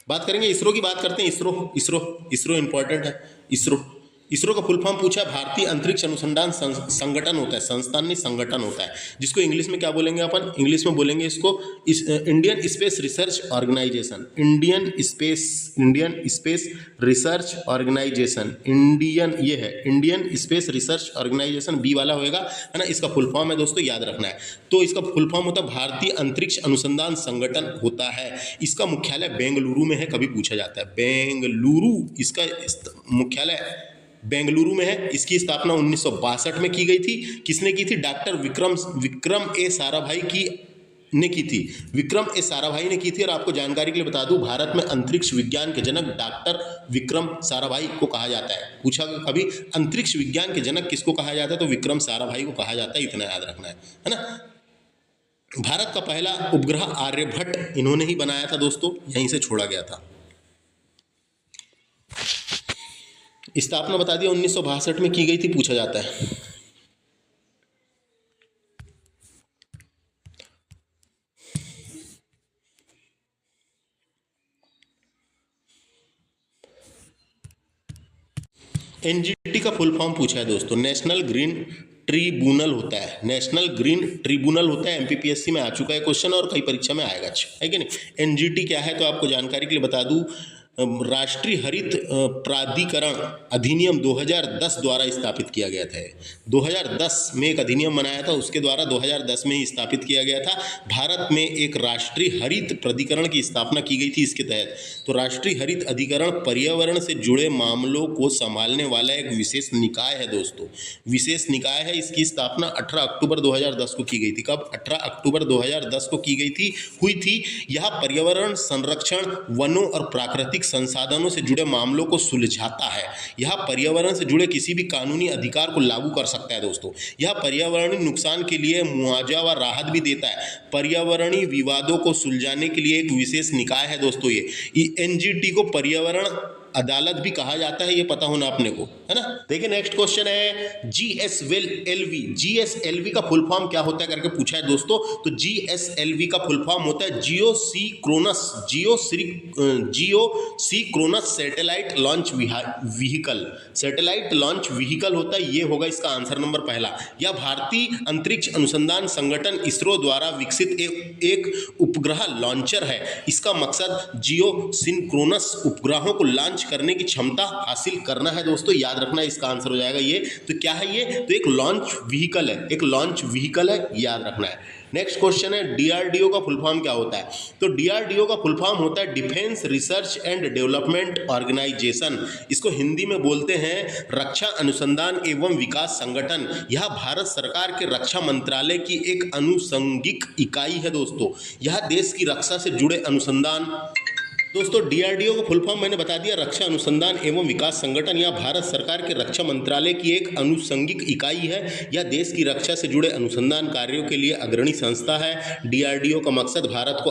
बात करेंगे इसरो की, बात करते हैं। इसरो इसरो इसरो इंपॉर्टेंट है। इसरो इसरो का फुल फॉर्म पूछा, भारतीय अंतरिक्ष अनुसंधान संगठन होता है, संस्थान नहीं संगठन होता है, जिसको इंग्लिश में क्या बोलेंगे अपन, इंग्लिश में बोलेंगे इसको Indian space research organisation. Indian space research organisation, Indian, ये है Indian space research organisation, B वाला होएगा, है ना। इसका फुल फॉर्म है दोस्तों, याद रखना है। तो इसका फुल फॉर्म होता है भारतीय अंतरिक्ष अनुसंधान संगठन होता है। इसका मुख्यालय बेंगलुरु में है, कभी पूछा जाता है। बेंगलुरु, इसका मुख्यालय बेंगलुरु में है। इसकी स्थापना 1962 में की गई थी। किसने की थी? डॉक्टर विक्रम ए साराभाई ने की थी। विक्रम ए साराभाई ने की थी। और आपको जानकारी के लिए बता दूं, भारत में अंतरिक्ष विज्ञान के जनक डॉक्टर विक्रम साराभाई को कहा जाता है। पूछा कभी अंतरिक्ष विज्ञान के जनक किसको कहा जाता है, तो विक्रम साराभाई को कहा जाता है, इतना याद रखना है ना। भारत का पहला उपग्रह आर्यभट्ट इन्होंने ही बनाया था दोस्तों, यहीं से छोड़ा गया था। स्थापना बता दिया 1962 में की गई थी, पूछा जाता है। एनजीटी का फुल फॉर्म पूछा है दोस्तों, नेशनल ग्रीन ट्रिब्यूनल होता है। नेशनल ग्रीन ट्रिब्यूनल होता है, एमपीपीएससी में आ चुका है क्वेश्चन और कई परीक्षा में आएगा, है कि नहीं। एनजीटी क्या है, तो आपको जानकारी के लिए बता दूं, राष्ट्रीय हरित प्राधिकरण अधिनियम 2010 द्वारा स्थापित किया गया था। 2010 में एक अधिनियम बनाया था, उसके द्वारा 2010 में ही स्थापित किया गया था। भारत में एक राष्ट्रीय हरित प्राधिकरण की स्थापना की गई थी इसके तहत। तो राष्ट्रीय हरित अधिकरण पर्यावरण से जुड़े मामलों को संभालने वाला एक विशेष निकाय है दोस्तों, विशेष निकाय है। इसकी स्थापना 18 अक्टूबर 2010 को की गई थी। कब? 18 अक्टूबर 2010 को की गई थी, हुई थी। यह पर्यावरण संरक्षण, वनों और प्राकृतिक संसाधनों से जुड़े मामलों को सुलझाता है। यह पर्यावरण से जुड़े किसी भी कानूनी अधिकार को लागू कर सकता है दोस्तों। यह पर्यावरणीय नुकसान के लिए मुआवजा व राहत भी देता है। पर्यावरणीय विवादों को सुलझाने के लिए एक विशेष निकाय है दोस्तों ये एनजीटी को पर्यावरण अदालत भी कहा जाता है, ये पता होना अपने को, है ना। देखिए नेक्स्ट क्वेश्चन है जीएसएलवी। जीएसएलवी का फुल फॉर्म क्या होता है करके पूछा है दोस्तों। तो जीएसएलवी का फुल फॉर्म होता है geosynchronous satellite launch vehicle. Satellite launch vehicle होता है, ये होगा इसका आंसर नंबर पहला। यह भारतीय अंतरिक्ष अनुसंधान संगठन इसरो द्वारा विकसित एक उपग्रह लॉन्चर है। इसका मकसद जियोसिंक्रोनस उपग्रहों को लॉन्च करने की क्षमता हासिल करना है दोस्तों, याद रखना है, इसका आंसर हो जाएगा ये। तो क्या है ये? तो एक लॉन्च व्हीकल है, एक लॉन्च व्हीकल है, याद रखना है। नेक्स्ट क्वेश्चन है डीआरडीओ का फुल फॉर्म क्या होता है। तो डीआरडीओ का फुल फॉर्म होता है defence research and development organisation. इसको हिंदी में बोलते हैं रक्षा अनुसंधान एवं विकास संगठन। यह भारत सरकार के रक्षा मंत्रालय की एक अनुषंगिक इकाई है दोस्तों। यह देश की रक्षा से जुड़े अनुसंधान, दोस्तों डीआरडीओ का फुल फॉर्म मैंने बता दिया, रक्षा अनुसंधान एवं विकास संगठन। यह भारत सरकार के रक्षा मंत्रालय की एक अनुषंगिक इकाई है। यह देश की रक्षा से जुड़े अनुसंधान कार्यों के लिए अग्रणी संस्था है। डीआरडीओ का मकसद भारत को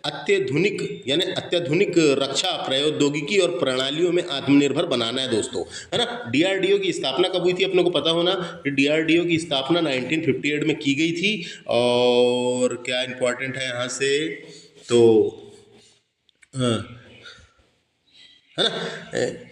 अत्याधुनिक रक्षा प्रौद्योगिकी और प्रणालियों में आत्मनिर्भर बनाना है दोस्तों, है ना। डीआरडीओ की स्थापना कब हुई थी अपने को पता होना। डीआरडीओ की स्थापना 1958 में की गई थी। और क्या इंपॉर्टेंट है यहाँ से, तो है ना,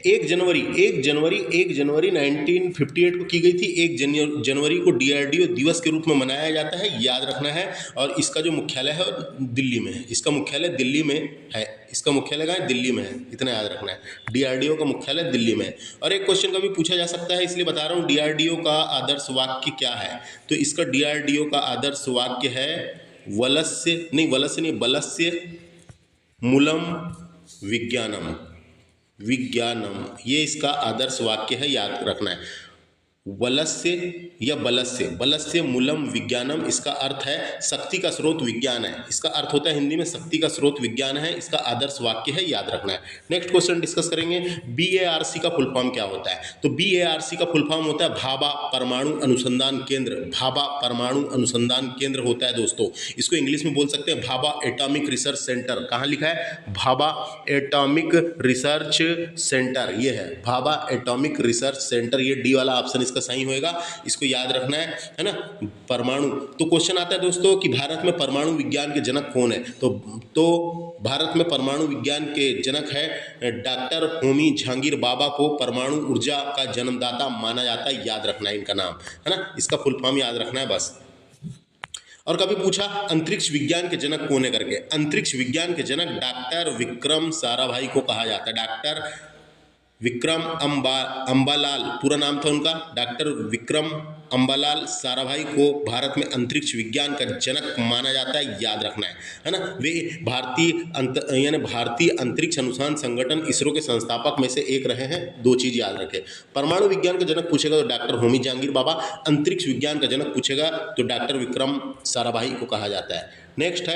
1 जनवरी 1958 को की गई थी। 1 जनवरी को डीआरडीओ दिवस के रूप में मनाया जाता है, याद रखना है। और इसका जो मुख्यालय है दिल्ली में है, इसका मुख्यालय दिल्ली में है, इसका मुख्यालय कहाँ है? दिल्ली में है, इतना याद रखना है। डीआरडीओ का मुख्यालय दिल्ली में है। और एक क्वेश्चन का भी पूछा जा सकता है, इसलिए बता रहा हूँ, डीआरडीओ का आदर्श वाक्य क्या है। तो इसका डीआरडीओ का आदर्श वाक्य है बलस्य मूलम विज्ञानम, ये इसका आदर्श वाक्य है, याद रखना है। बलस्य मूलम विज्ञानम, इसका अर्थ है शक्ति का स्रोत विज्ञान है। इसका अर्थ होता है हिंदी में शक्ति का स्रोत विज्ञान है, इसका आदर्श वाक्य है, याद रखना है। नेक्स्ट क्वेश्चन डिस्कस करेंगे, बीएआरसी का फुल फॉर्म क्या होता है। तो बीएआरसी का फुल फॉर्म होता है भाभा परमाणु अनुसंधान केंद्र। भाभा परमाणु अनुसंधान केंद्र होता है दोस्तों। इसको इंग्लिश में बोल सकते हैं भाभा एटॉमिक रिसर्च सेंटर। कहाँ लिखा है? भाभा एटॉमिक रिसर्च सेंटर, ये है भाभा एटॉमिक रिसर्च सेंटर। ये डी वाला ऑप्शन इसका इसका सही होएगा, इसको याद रखना है ना। परमाणु, तो क्वेश्चन आता है दोस्तों कि भारत में परमाणु विज्ञान के जनक कौन है, तो भारत में परमाणु विज्ञान के जनक है डॉक्टर होमी जहांगीर बाबा को परमाणु ऊर्जा का जन्मदाता माना जाता है, याद रखना है इनका नाम, है ना, इसका फुल फॉर्म याद रखना है बस। और कभी पूछा अंतरिक्ष विज्ञान के जनक कौन है करके, अंतरिक्ष विज्ञान के जनक डॉक्टर विक्रम साराभाई को कहा जाता है। डॉक्टर विक्रम अंबालाल पूरा नाम था उनका, डॉक्टर विक्रम अंबालाल साराभाई को भारत में अंतरिक्ष विज्ञान का जनक माना जाता है, याद रखना है ना। वे भारतीय अंतरिक्ष अनुसंधान संगठन इसरो के संस्थापक में से एक रहे हैं। दो चीज याद रखें, परमाणु विज्ञान का जनक पूछेगा तो डॉक्टर होमी जहांगीर बाबा, अंतरिक्ष विज्ञान का जनक पूछेगा तो डॉक्टर विक्रम साराभाई को कहा जाता है। नेक्स्ट है